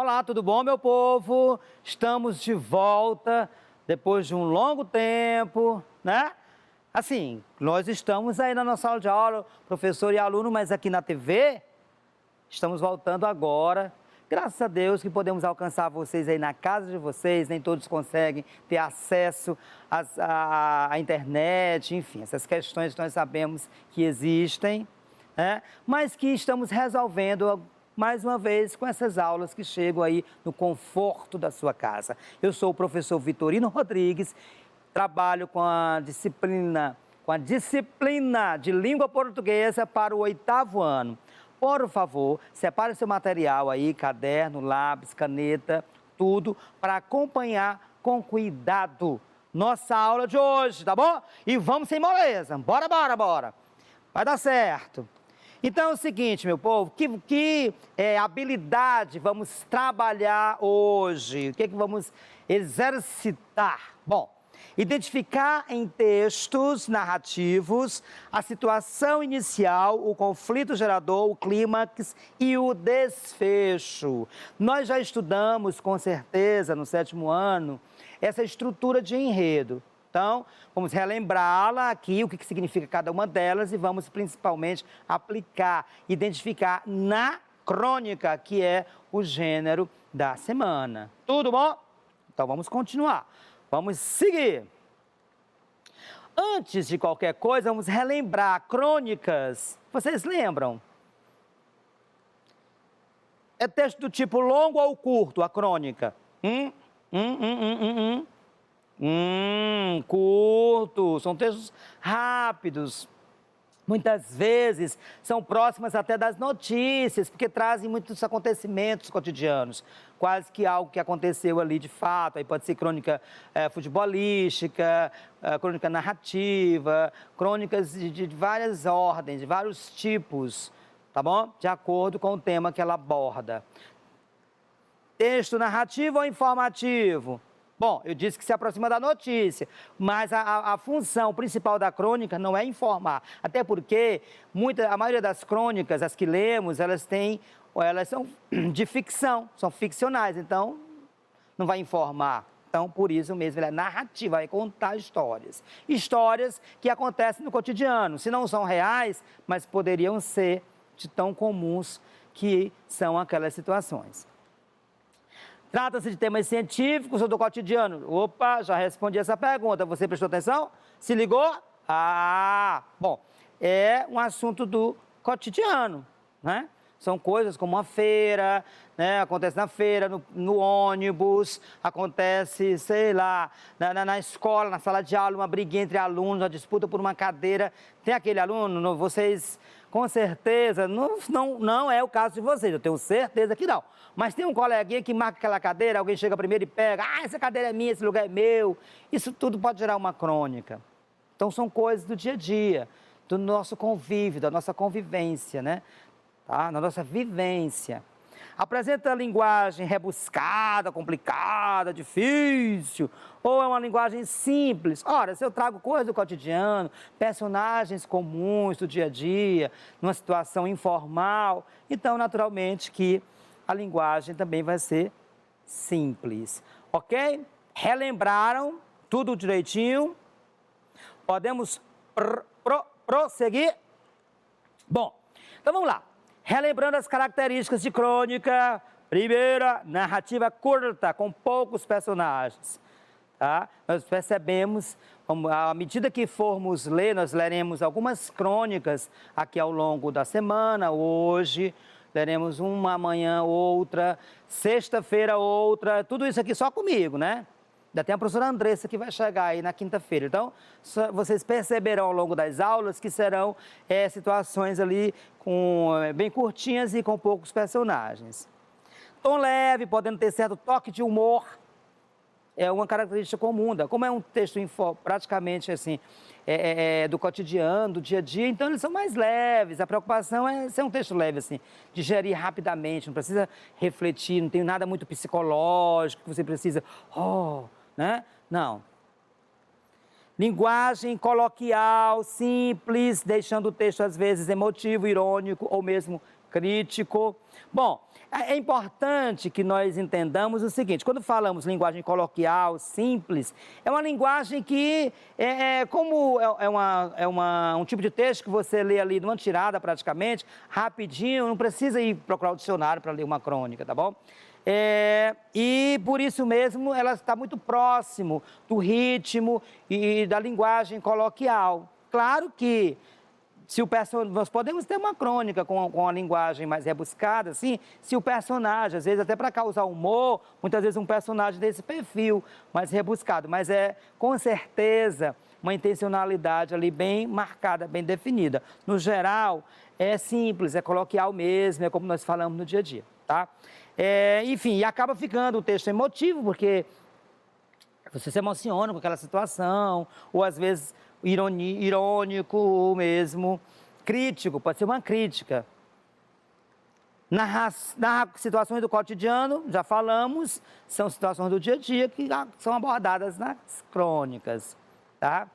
Olá, tudo bom, meu povo? Estamos de volta depois de um longo tempo, né? Assim, nós estamos aí na nossa aula de aula, professor e aluno, mas aqui na TV, estamos voltando agora. Graças a Deus que podemos alcançar vocês aí na casa de vocês, nem todos conseguem ter acesso à internet, enfim, essas questões que nós sabemos que existem, né? Mas que estamos resolvendo mais uma vez com essas aulas que chegam aí no conforto da sua casa. Eu sou o professor Vitorino Rodrigues, trabalho com a disciplina de língua portuguesa para o 8º ano. Por favor, separe seu material aí, caderno, lápis, caneta, tudo, para acompanhar com cuidado nossa aula de hoje, tá bom? E vamos sem moleza, bora, bora, bora. Vai dar certo. Então é o seguinte, meu povo, que habilidade vamos trabalhar hoje? O que vamos exercitar? Bom, identificar em textos narrativos a situação inicial, o conflito gerador, o clímax e o desfecho. Nós já estudamos, com certeza, no 7º ano, essa estrutura de enredo. Então, vamos relembrá-la aqui, o que significa cada uma delas e vamos principalmente aplicar, identificar na crônica, que é o gênero da semana. Tudo bom? Então, vamos continuar. Vamos seguir. Antes de qualquer coisa, vamos relembrar crônicas. Vocês lembram? É texto do tipo longo ou curto, a crônica? Curto. São textos rápidos. Muitas vezes são próximas até das notícias, porque trazem muitos acontecimentos cotidianos, quase que algo que aconteceu ali de fato. Aí pode ser crônica futebolística, crônica narrativa, crônicas de várias ordens, de vários tipos, tá bom? De acordo com o tema que ela aborda. Texto narrativo ou informativo? Bom, eu disse que se aproxima da notícia, mas a função principal da crônica não é informar. Até porque a maioria das crônicas, as que lemos, elas são de ficção, são ficcionais, então não vai informar. Então, por isso mesmo, ela é narrativa, vai contar histórias. Histórias que acontecem no cotidiano, se não são reais, mas poderiam ser de tão comuns que são aquelas situações. Trata-se de temas científicos ou do cotidiano? Opa, já respondi essa pergunta. Você prestou atenção? Se ligou? Ah, bom, é um assunto do cotidiano, né? São coisas como uma feira, né? Acontece na feira, no ônibus, acontece, sei lá, na escola, na sala de aula, uma briguinha entre alunos, uma disputa por uma cadeira. Tem aquele aluno, vocês, com certeza, não é o caso de vocês, eu tenho certeza que não. Mas tem um coleguinha que marca aquela cadeira, alguém chega primeiro e pega, essa cadeira é minha, esse lugar é meu. Isso tudo pode gerar uma crônica. Então são coisas do dia a dia, do nosso convívio, da nossa convivência, né? Tá? Na nossa vivência. Apresenta linguagem rebuscada, complicada, difícil, ou é uma linguagem simples? Ora, se eu trago coisas do cotidiano, personagens comuns do dia a dia, numa situação informal, então naturalmente que a linguagem também vai ser simples, ok? Relembraram tudo direitinho? Podemos prosseguir? Bom, então vamos lá. Relembrando as características de crônica, primeira, narrativa curta, com poucos personagens. Tá? Nós percebemos, à medida que formos ler, nós leremos algumas crônicas aqui ao longo da semana, hoje, leremos uma amanhã, outra, sexta-feira, outra, tudo isso aqui só comigo, né? Ainda tem a professora Andressa que vai chegar aí na quinta-feira. Então, vocês perceberão ao longo das aulas que serão situações ali bem curtinhas e com poucos personagens. Tom leve, podendo ter certo toque de humor, é uma característica comum. Como é um texto praticamente assim, do cotidiano, do dia a dia, então eles são mais leves. A preocupação é ser um texto leve, assim, digerir rapidamente, não precisa refletir, não tem nada muito psicológico que você precisa, né? Não. Linguagem coloquial, simples, deixando o texto às vezes emotivo, irônico ou mesmo crítico. Bom, é importante que nós entendamos o seguinte: quando falamos linguagem coloquial, simples, é uma linguagem que um tipo de texto que você lê ali numa tirada praticamente, rapidinho, não precisa ir procurar o dicionário para ler uma crônica, tá bom? E por isso mesmo ela está muito próximo do ritmo e da linguagem coloquial. Claro que nós podemos ter uma crônica com a linguagem mais rebuscada, assim, se o personagem, às vezes até para causar humor, muitas vezes um personagem desse perfil mais rebuscado, mas é com certeza uma intencionalidade ali bem marcada, bem definida. No geral, é simples, é coloquial mesmo, é como nós falamos no dia a dia, tá? Enfim, e acaba ficando um texto emotivo, porque você se emociona com aquela situação, ou às vezes irônico ou mesmo crítico, pode ser uma crítica. Narrar situações do cotidiano, já falamos, são situações do dia a dia que são abordadas nas crônicas, tá?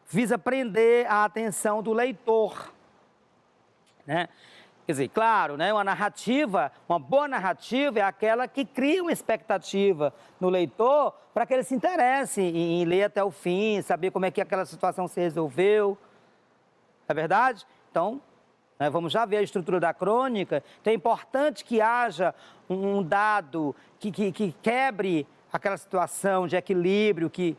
Visa prender a atenção do leitor, né? Quer dizer, claro, né, uma boa narrativa é aquela que cria uma expectativa no leitor para que ele se interesse em ler até o fim, saber como é que aquela situação se resolveu. É verdade? Então, né, vamos já ver a estrutura da crônica. Então é importante que haja um dado que quebre aquela situação de equilíbrio, que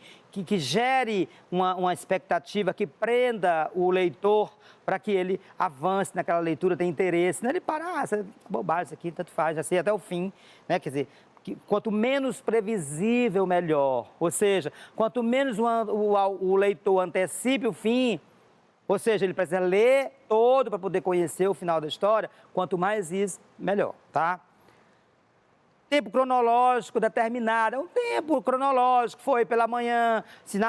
gere uma expectativa, que prenda o leitor para que ele avance naquela leitura, tenha interesse. Não ele para, bobagem, isso aqui tanto faz, já sei até o fim, né? Quer dizer, quanto menos previsível, melhor. Ou seja, quanto menos o leitor antecipe o fim, ou seja, ele precisa ler todo para poder conhecer o final da história, quanto mais isso, melhor, tá? Tempo cronológico determinado, é um tempo cronológico, foi pela manhã, se no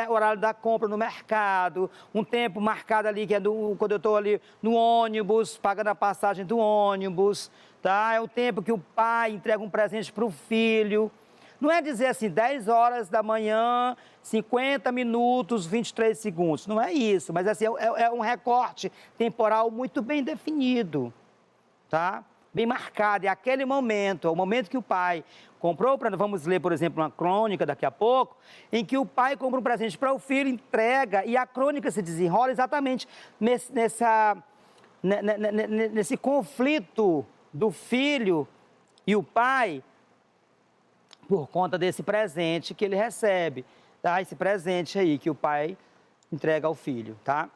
horário da compra no mercado, um tempo marcado ali, que é quando eu estou ali no ônibus, pagando a passagem do ônibus, tá? É o tempo que o pai entrega um presente para o filho. Não é dizer assim, 10 horas da manhã, 50 minutos, 23 segundos, não é isso, mas assim, é um recorte temporal muito bem definido, tá? Bem marcado, é aquele momento, é o momento que o pai comprou, vamos ler, por exemplo, uma crônica daqui a pouco, em que o pai compra um presente para o filho, entrega, e a crônica se desenrola exatamente nesse conflito do filho e o pai, por conta desse presente que ele recebe, tá? Esse presente aí que o pai entrega ao filho, tá?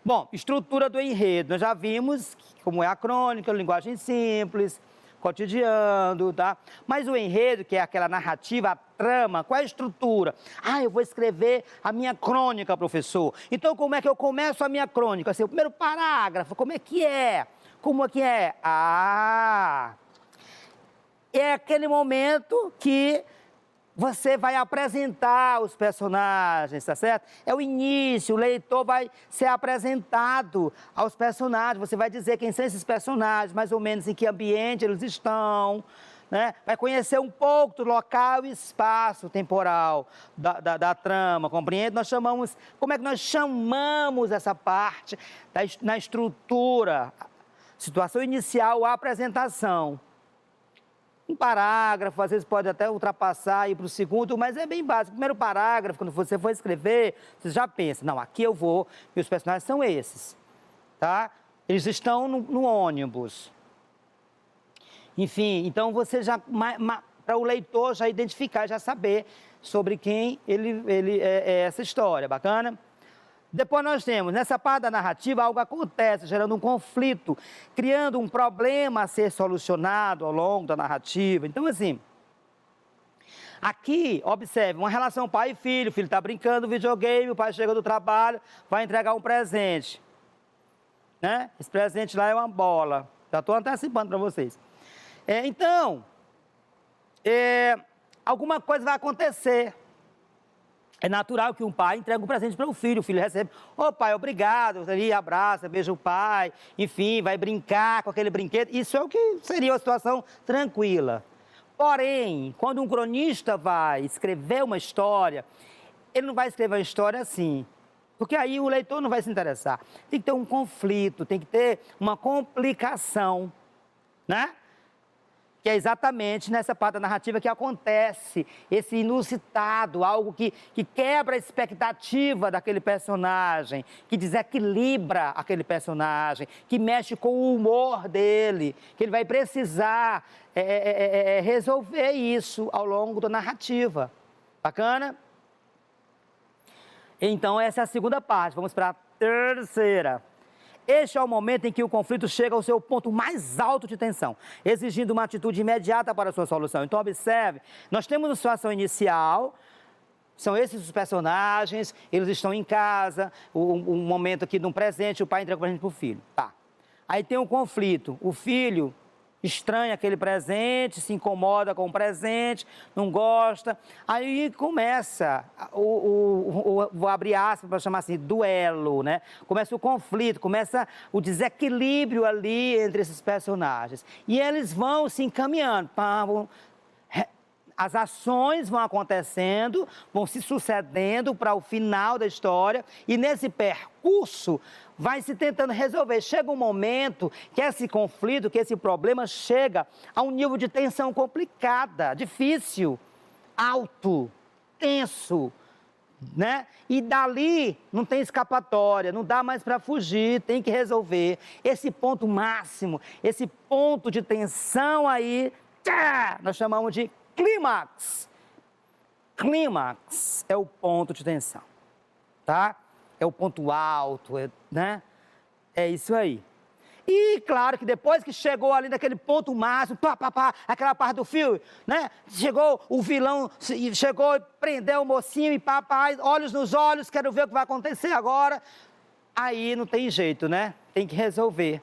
Bom, estrutura do enredo, nós já vimos como é a crônica, linguagem simples, cotidiano, tá? Mas o enredo, que é aquela narrativa, a trama, qual é a estrutura? Eu vou escrever a minha crônica, professor. Então, como é que eu começo a minha crônica? Assim, o primeiro parágrafo, como é que é? Como é que é? É aquele momento que você vai apresentar os personagens, tá certo? É o início, o leitor vai ser apresentado aos personagens, você vai dizer quem são esses personagens, mais ou menos em que ambiente eles estão, né? Vai conhecer um pouco do local e espaço temporal da trama, compreende? Como é que nós chamamos essa parte na estrutura? Situação inicial, a apresentação. Um parágrafo, às vezes pode até ultrapassar e ir para o segundo, mas é bem básico. O primeiro parágrafo, quando você for escrever, você já pensa, não, aqui eu vou, meus personagens são esses, tá? Eles estão no ônibus. Enfim, então você já, para o leitor já identificar, já saber sobre quem ele é essa história, bacana? Depois nós temos, nessa parte da narrativa, algo acontece, gerando um conflito, criando um problema a ser solucionado ao longo da narrativa. Então, assim, aqui, observe, uma relação pai e filho, o filho está brincando videogame, o pai chega do trabalho, vai entregar um presente, né? Esse presente lá é uma bola, já estou antecipando para vocês. Alguma coisa vai acontecer. É natural que um pai entregue um presente para o filho recebe, pai, obrigado, ali abraça, beija o pai, enfim, vai brincar com aquele brinquedo. Isso é o que seria uma situação tranquila. Porém, quando um cronista vai escrever uma história, ele não vai escrever uma história assim, porque aí o leitor não vai se interessar. Tem que ter um conflito, tem que ter uma complicação, né? Que é exatamente nessa parte da narrativa que acontece esse inusitado, algo que quebra a expectativa daquele personagem, que desequilibra aquele personagem, que mexe com o humor dele, que ele vai precisar resolver isso ao longo da narrativa. Bacana? Então, essa é a segunda parte. Vamos para a terceira. Este é o momento em que o conflito chega ao seu ponto mais alto de tensão, exigindo uma atitude imediata para a sua solução. Então, observe, nós temos uma situação inicial, são esses os personagens, eles estão em casa, um momento aqui de um presente, o pai entrega o presente para o filho. Tá. Aí tem um conflito, o filho estranha aquele presente, se incomoda com o presente, não gosta. Aí começa, vou abrir aspas para chamar assim, duelo, né? Começa o conflito, começa o desequilíbrio ali entre esses personagens. E eles vão se encaminhando, as ações vão acontecendo, vão se sucedendo para o final da história, e nesse percurso vai se tentando resolver. Chega um momento que esse conflito, que esse problema chega a um nível de tensão complicada, difícil, alto, tenso, né? E dali não tem escapatória, não dá mais para fugir, tem que resolver. Esse ponto máximo, esse ponto de tensão aí, nós chamamos de clímax. Clímax é o ponto de tensão, tá? É o ponto alto, né? É isso aí. E claro que depois que chegou ali naquele ponto máximo, aquela parte do filme, né? Chegou o vilão, chegou e prendeu o mocinho e olhos nos olhos, quero ver o que vai acontecer agora. Aí não tem jeito, né? Tem que resolver.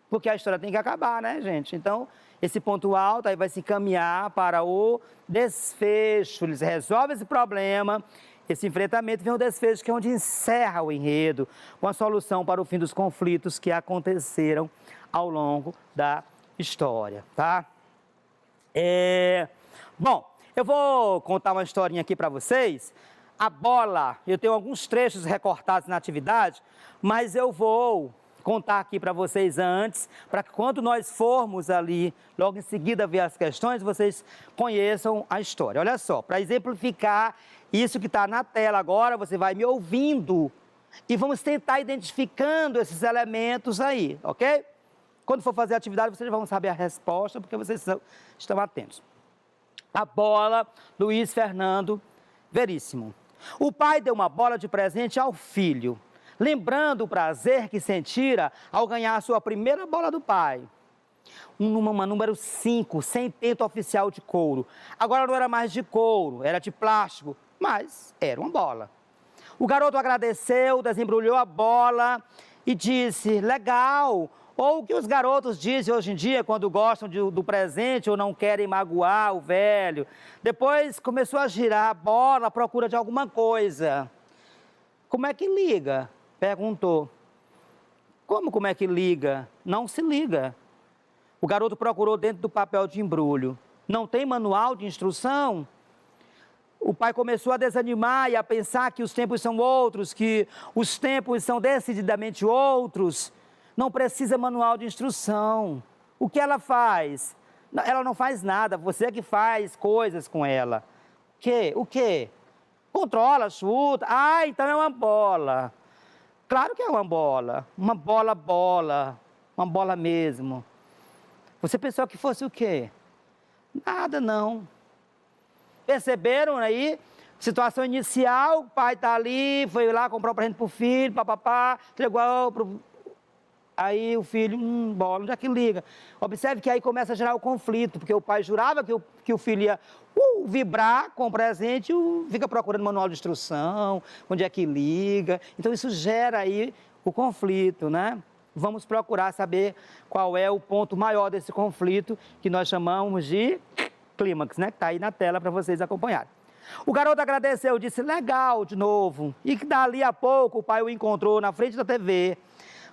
Porque a história tem que acabar, né, gente? Então, esse ponto alto aí vai se encaminhar para o desfecho. Eles resolvem esse problema. Esse enfrentamento vem o desfecho, que é onde encerra o enredo, com a solução para o fim dos conflitos que aconteceram ao longo da história, tá? Bom, eu vou contar uma historinha aqui para vocês. A bola, eu tenho alguns trechos recortados na atividade, mas eu vou contar aqui para vocês antes, para que quando nós formos ali, logo em seguida ver as questões, vocês conheçam a história. Olha só, para exemplificar isso que está na tela agora, você vai me ouvindo e vamos tentar identificando esses elementos aí, ok? Quando for fazer a atividade, vocês vão saber a resposta, porque vocês estão atentos. A bola, Luiz Fernando Veríssimo. O pai deu uma bola de presente ao filho, lembrando o prazer que sentira ao ganhar a sua primeira bola do pai. Uma número 5, sem tento oficial de couro. Agora não era mais de couro, era de plástico, mas era uma bola. O garoto agradeceu, desembrulhou a bola e disse, legal. Ou o que os garotos dizem hoje em dia quando gostam do presente ou não querem magoar o velho. Depois começou a girar a bola à procura de alguma coisa. Como é que liga? Perguntou. Como é que liga? Não se liga. O garoto procurou dentro do papel de embrulho. Não tem manual de instrução? O pai começou a desanimar e a pensar que os tempos são outros, que os tempos são decididamente outros. Não precisa manual de instrução. O que ela faz? Ela não faz nada, você é que faz coisas com ela. O quê? Controla, chuta. Ah, então é uma bola. Claro que é uma bola. Uma bola. Uma bola mesmo. Você pensou que fosse o quê? Nada, não. Perceberam aí? Situação inicial, o pai está ali, foi lá, comprou o presente para o filho, entregou pro... Aí o filho, bola, onde é que liga? Observe que aí começa a gerar o conflito, porque o pai jurava que o filho ia vibrar com o presente e fica procurando manual de instrução, onde é que liga. Então isso gera aí o conflito, né? Vamos procurar saber qual é o ponto maior desse conflito, que nós chamamos de clímax, né? Que está aí na tela para vocês acompanharem. O garoto agradeceu, disse, legal, de novo. E que dali a pouco o pai o encontrou na frente da TV,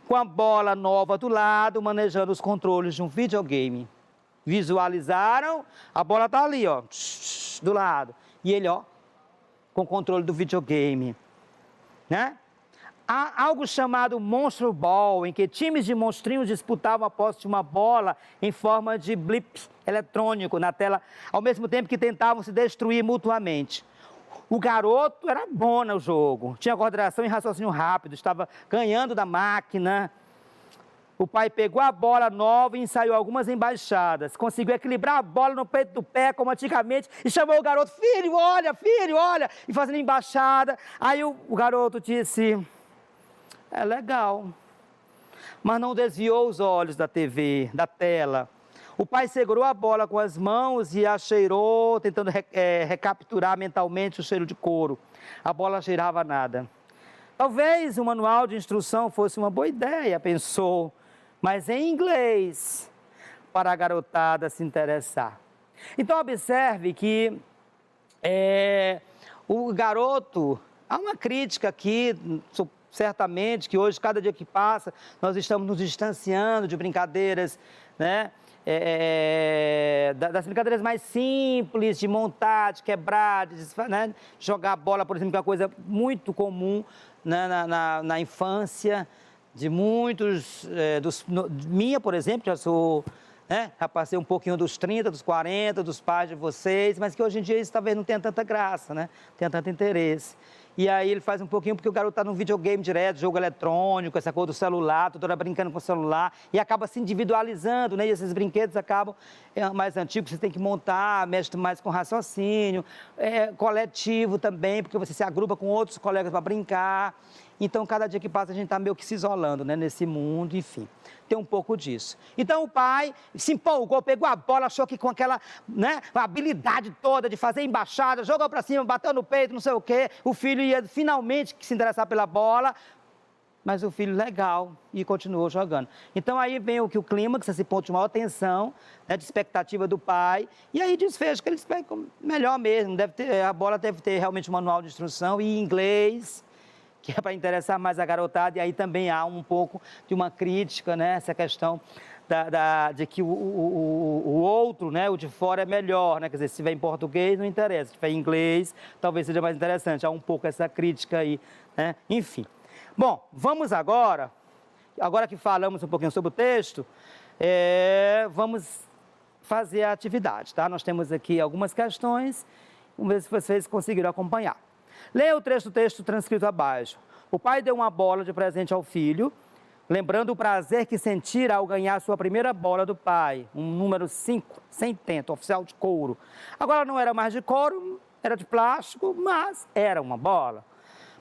com a bola nova do lado, manejando os controles de um videogame. visualizaram, a bola tá ali, ó, do lado. E ele, ó, com o controle do videogame, né? Há algo chamado Monstro Ball, em que times de monstrinhos disputavam a posse de uma bola em forma de blip eletrônico na tela, ao mesmo tempo que tentavam se destruir mutuamente. O garoto era bom no jogo, tinha coordenação e raciocínio rápido, estava ganhando da máquina. O pai pegou a bola nova e ensaiou algumas embaixadas. Conseguiu equilibrar a bola no peito do pé, como antigamente, e chamou o garoto, filho, olha, e fazendo embaixada. Aí o garoto disse, é legal, mas não desviou os olhos da TV, da tela. O pai segurou a bola com as mãos e a cheirou, tentando recapturar mentalmente o cheiro de couro. A bola cheirava nada. Talvez o manual de instrução fosse uma boa ideia, pensou, mas em inglês, para a garotada se interessar. Então observe que o garoto, há uma crítica aqui, certamente, que hoje, cada dia que passa, nós estamos nos distanciando de brincadeiras, né? Das brincadeiras mais simples, de montar, de quebrar, né? Jogar bola, por exemplo, que é uma coisa muito comum, né? na infância de muitos, minha, por exemplo, já sou, né? Já passei um pouquinho dos 30, dos 40, dos pais de vocês, mas que hoje em dia isso talvez não tenha tanta graça, né? Tenha tanto interesse. E aí ele faz um pouquinho porque o garoto está no videogame direto, jogo eletrônico, essa coisa do celular, toda hora brincando com o celular, e acaba se individualizando, né? E esses brinquedos acabam mais antigos, você tem que montar, mexe mais com raciocínio, coletivo também, porque você se agrupa com outros colegas para brincar. Então, cada dia que passa, a gente está meio que se isolando, né? Nesse mundo, enfim. Tem um pouco disso. Então, o pai se empolgou, pegou a bola, achou que com aquela, né, habilidade toda de fazer embaixada, jogou para cima, bateu no peito, não sei o quê, o filho ia finalmente se interessar pela bola, mas o filho legal e continuou jogando. Então, aí vem o clímax, esse ponto de maior tensão, né, de expectativa do pai, e aí desfecho que ele espera melhor mesmo, a bola deve ter realmente um manual de instrução em inglês, que é para interessar mais a garotada, e aí também há um pouco de uma crítica, né? Essa questão de que o outro, né? O de fora é melhor, né? Quer dizer, se tiver em português, não interessa, se tiver em inglês, talvez seja mais interessante, há um pouco essa crítica aí, né? Enfim. Bom, vamos agora que falamos um pouquinho sobre o texto, vamos fazer a atividade, tá? Nós temos aqui algumas questões, vamos ver se vocês conseguiram acompanhar. Leia o trecho do texto transcrito abaixo. O pai deu uma bola de presente ao filho, lembrando o prazer que sentira ao ganhar sua primeira bola do pai, um número 5, sem tento, oficial de couro. Agora não era mais de couro, era de plástico, mas era uma bola.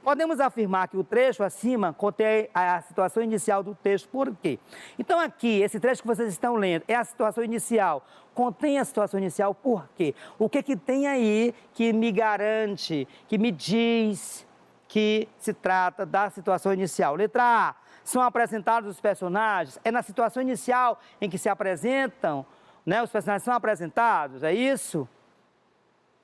Podemos afirmar que o trecho acima contém a situação inicial do texto, por quê? Então aqui, esse trecho que vocês estão lendo é a situação inicial. Contém a situação inicial por quê? O que tem aí que me garante, que me diz que se trata da situação inicial? Letra A, são apresentados os personagens, é na situação inicial em que se apresentam, né? Os personagens são apresentados, é isso?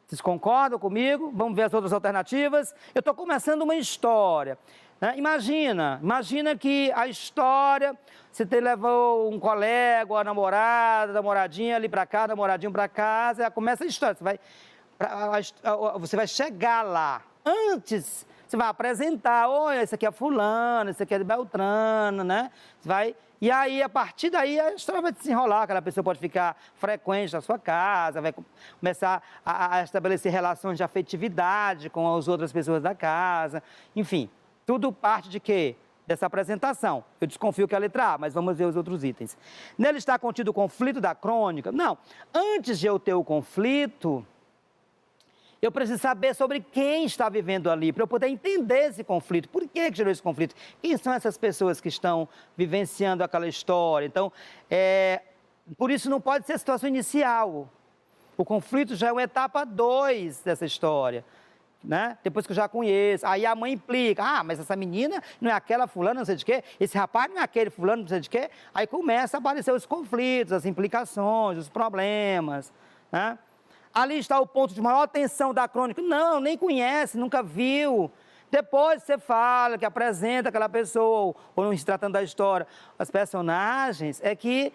Vocês concordam comigo? Vamos ver as outras alternativas. Eu estou começando uma história, né? Imagina que a história, você levou um colega, uma namorada, namoradinha ali para cá, namoradinho para casa, começa a história. Você vai chegar lá. Antes, você vai apresentar, olha, esse aqui é fulano, esse aqui é de Beltrano, né? E aí, a partir daí, a história vai desenrolar, aquela pessoa pode ficar frequente na sua casa, vai começar a estabelecer relações de afetividade com as outras pessoas da casa, enfim, tudo parte de quê? Dessa apresentação. Eu desconfio que é a letra A, mas vamos ver os outros itens. Nele está contido o conflito da crônica? Não, antes de eu ter o conflito, eu preciso saber sobre quem está vivendo ali, para eu poder entender esse conflito. Por que gerou esse conflito? Quem são essas pessoas que estão vivenciando aquela história? Então, por isso não pode ser a situação inicial. O conflito já é uma etapa 2 dessa história, né? Depois que eu já conheço. Aí a mãe implica, mas essa menina não é aquela fulana, não sei de quê, esse rapaz não é aquele fulano, não sei de quê. Aí começa a aparecer os conflitos, as implicações, os problemas, né? Ali está o ponto de maior tensão da crônica. Não, nem conhece, nunca viu. Depois você fala, que apresenta aquela pessoa, ou não se tratando da história. Os personagens é que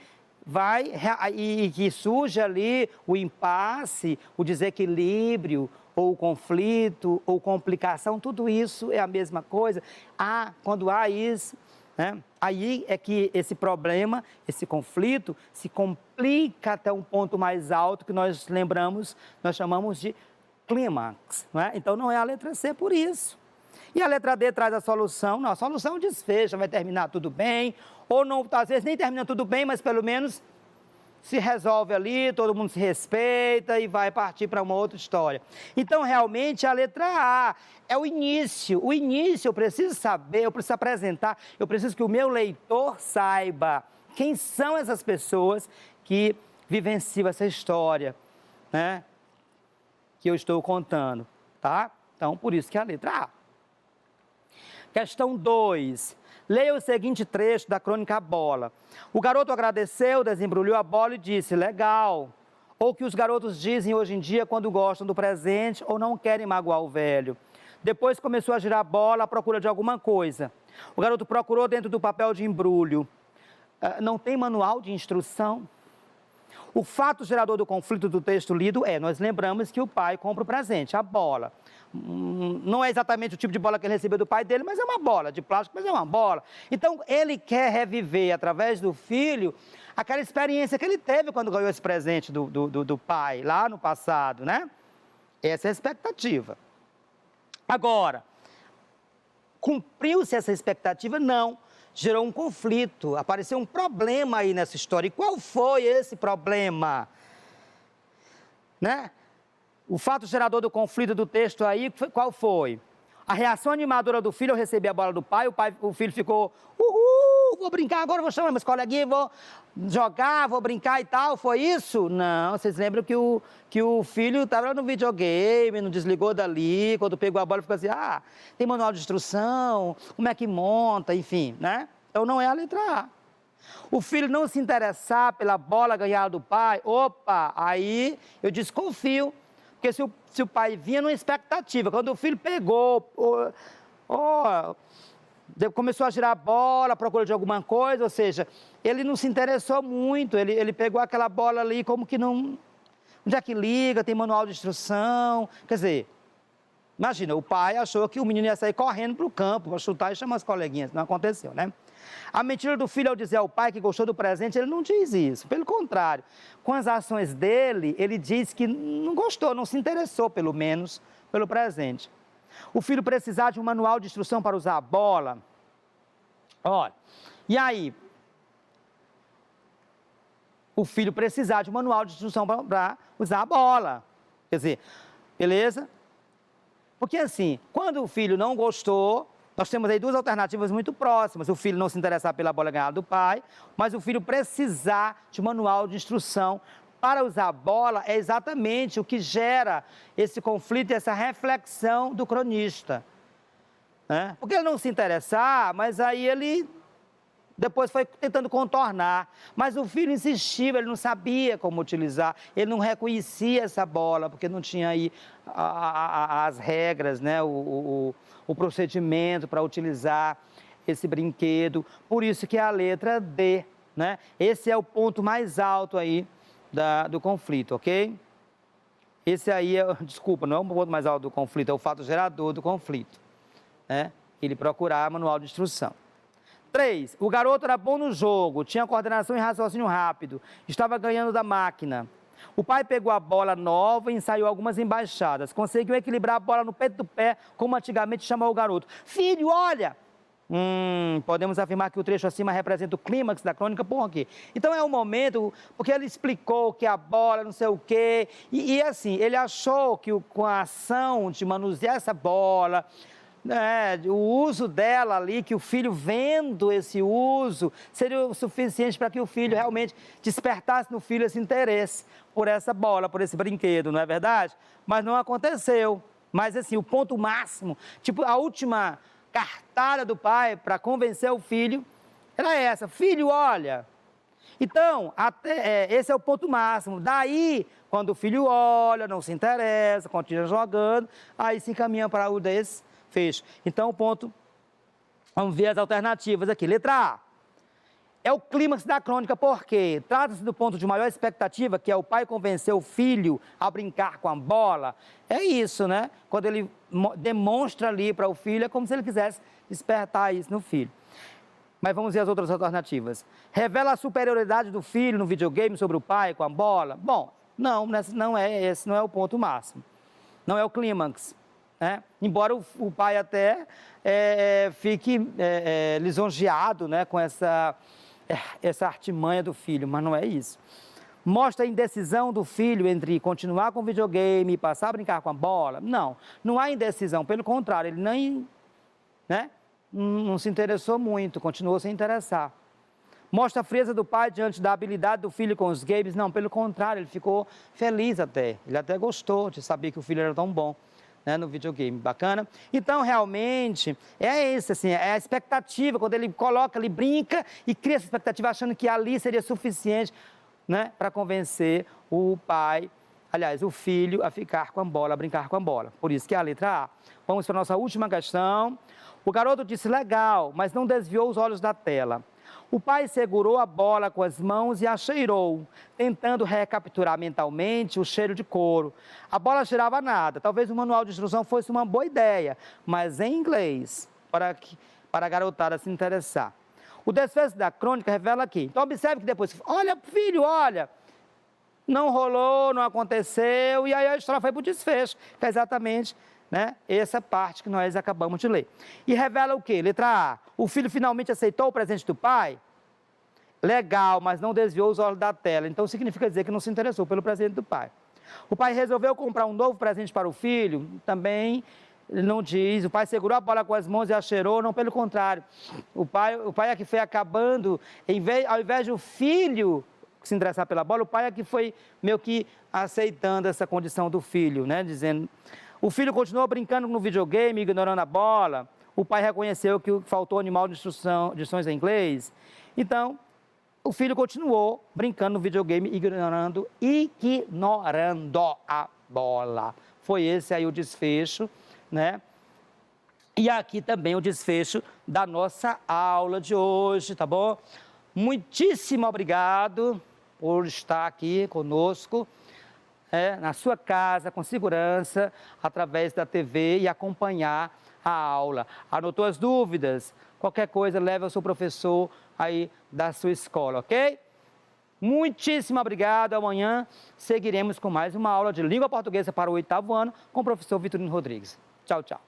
e que surge ali o impasse, o desequilíbrio, ou o conflito, ou complicação, tudo isso é a mesma coisa. Quando há isso, né, aí é que esse problema, esse conflito, se complica até um ponto mais alto que nós chamamos de clímax, né? Então não é a letra C por isso. E a letra D traz a solução. Não, a solução desfecha, vai terminar tudo bem, ou não, às vezes nem termina tudo bem, mas pelo menos se resolve ali, todo mundo se respeita e vai partir para uma outra história. Então, realmente, a letra A é o início. O início eu preciso saber, eu preciso apresentar, eu preciso que o meu leitor saiba quem são essas pessoas que vivenciam essa história, né, que eu estou contando, tá? Então, por isso que é a letra A. Questão 2. Leia o seguinte trecho da crônica A Bola. O garoto agradeceu, desembrulhou a bola e disse, legal. Ou o que os garotos dizem hoje em dia quando gostam do presente ou não querem magoar o velho. Depois começou a girar a bola à procura de alguma coisa. O garoto procurou dentro do papel de embrulho. Não tem manual de instrução? O fato gerador do conflito do texto lido nós lembramos que o pai compra o presente, a bola. Não é exatamente o tipo de bola que ele recebeu do pai dele, mas é uma bola de plástico, mas é uma bola. Então, ele quer reviver, através do filho, aquela experiência que ele teve quando ganhou esse presente do pai, lá no passado, né? Essa é a expectativa. Agora, cumpriu-se essa expectativa? Não. Gerou um conflito, apareceu um problema aí nessa história. E qual foi esse problema? Né? O fato gerador do conflito do texto aí, qual foi? A reação animadora do filho ao receber a bola do pai, o filho ficou, vou brincar agora, vou chamar meus coleguinhas, vou jogar, vou brincar e tal, foi isso? Não, vocês lembram que o filho estava no videogame, não desligou dali, quando pegou a bola ficou assim, tem manual de instrução, como é que monta, enfim, né? Então não é a letra A. O filho não se interessar pela bola ganhada do pai, aí eu desconfio, porque se o pai vinha numa expectativa, quando o filho pegou, começou a girar a bola à procura de alguma coisa, ou seja, ele não se interessou muito, ele pegou aquela bola ali como que não... Onde é que liga, tem manual de instrução, quer dizer, imagina, o pai achou que o menino ia sair correndo para o campo, para chutar e chamar as coleguinhas, não aconteceu, né? A mentira do filho ao dizer ao pai que gostou do presente, ele não diz isso, pelo contrário, com as ações dele, ele diz que não gostou, não se interessou pelo menos pelo presente. O filho precisar de um manual de instrução para usar a bola, olha, e aí, o filho precisar de um manual de instrução para usar a bola, quer dizer, beleza? Porque assim, quando o filho não gostou, nós temos aí duas alternativas muito próximas, o filho não se interessar pela bola ganhada do pai, mas o filho precisar de um manual de instrução para usar a bola é exatamente o que gera esse conflito e essa reflexão do cronista, né? Porque ele não se interessar, mas aí ele depois foi tentando contornar, mas o filho insistiu, ele não sabia como utilizar, ele não reconhecia essa bola, porque não tinha aí as regras, né? O procedimento para utilizar esse brinquedo, por isso que é a letra D, né? Esse é o ponto mais alto aí do conflito, ok? Esse aí, desculpa, não é o ponto mais alto do conflito, é o fato gerador do conflito, né? Ele procurar manual de instrução. 3. O garoto era bom no jogo, tinha coordenação e raciocínio rápido, estava ganhando da máquina. O pai pegou a bola nova e ensaiou algumas embaixadas. Conseguiu equilibrar a bola no peito do pé, como antigamente chamou o garoto. Filho, olha! Podemos afirmar que o trecho acima representa o clímax da crônica, por quê? Então é um momento, porque ele explicou que a bola, não sei o quê, e assim, ele achou que com a ação de manusear essa bola, o uso dela ali, que o filho vendo esse uso, seria o suficiente para que o filho realmente despertasse no filho esse interesse por essa bola, por esse brinquedo, não é verdade? Mas não aconteceu. Mas assim, o ponto máximo, tipo a última cartada do pai para convencer o filho, era essa: filho, olha. Então, esse é o ponto máximo. Daí, quando o filho olha, não se interessa, continua jogando, aí se encaminha para o desfecho. Então, o ponto, vamos ver as alternativas aqui. Letra A. É o clímax da crônica, porque trata-se do ponto de maior expectativa, que é o pai convencer o filho a brincar com a bola. É isso, né? Quando ele demonstra ali para o filho, é como se ele quisesse despertar isso no filho. Mas vamos ver as outras alternativas. Revela a superioridade do filho no videogame sobre o pai com a bola? Bom, não, esse não é o ponto máximo. Não é o clímax, né? Embora o pai até fique lisonjeado, né, com essa artimanha do filho, mas não é isso. Mostra a indecisão do filho entre continuar com o videogame e passar a brincar com a bola? Não, não há indecisão, pelo contrário, ele nem, né, não se interessou muito, continuou sem interessar. Mostra a frieza do pai diante da habilidade do filho com os games? Não, pelo contrário, ele ficou feliz até, ele até gostou de saber que o filho era tão bom, né, no videogame, bacana. Então, realmente, é isso, assim, é a expectativa, quando ele coloca, ele brinca e cria essa expectativa, achando que ali seria suficiente, né, para convencer o pai, aliás, o filho, a ficar com a bola, a brincar com a bola. Por isso que é a letra A. Vamos para a nossa última questão. O garoto disse legal, mas não desviou os olhos da tela. O pai segurou a bola com as mãos e a cheirou, tentando recapturar mentalmente o cheiro de couro. A bola cheirava nada. Talvez o manual de instrução fosse uma boa ideia, mas em inglês, para a garotada se interessar. O desfecho da crônica revela aqui. Então, observe que depois, olha, filho, olha, não rolou, não aconteceu, e aí a história foi para o desfecho, que é exatamente, né, essa parte que nós acabamos de ler. E revela o quê? Letra A. O filho finalmente aceitou o presente do pai? Legal, mas não desviou os olhos da tela. Então, significa dizer que não se interessou pelo presente do pai. O pai resolveu comprar um novo presente para o filho? Também não diz. O pai segurou a bola com as mãos e a cheirou? Não, pelo contrário. O pai é que foi acabando, ao invés do filho se interessar pela bola, o pai é que foi meio que aceitando essa condição do filho, né? Dizendo... O filho continuou brincando no videogame, ignorando a bola. O pai reconheceu que faltou animal de instruções em inglês. Então, o filho continuou brincando no videogame, ignorando a bola. Foi esse aí o desfecho, né? E aqui também o desfecho da nossa aula de hoje, tá bom? Muitíssimo obrigado por estar aqui conosco, na sua casa, com segurança, através da TV e acompanhar a aula. Anotou as dúvidas? Qualquer coisa, leve ao seu professor aí da sua escola, ok? Muitíssimo obrigado. Amanhã seguiremos com mais uma aula de língua portuguesa para o 8º ano com o professor Vitorino Rodrigues. Tchau, tchau.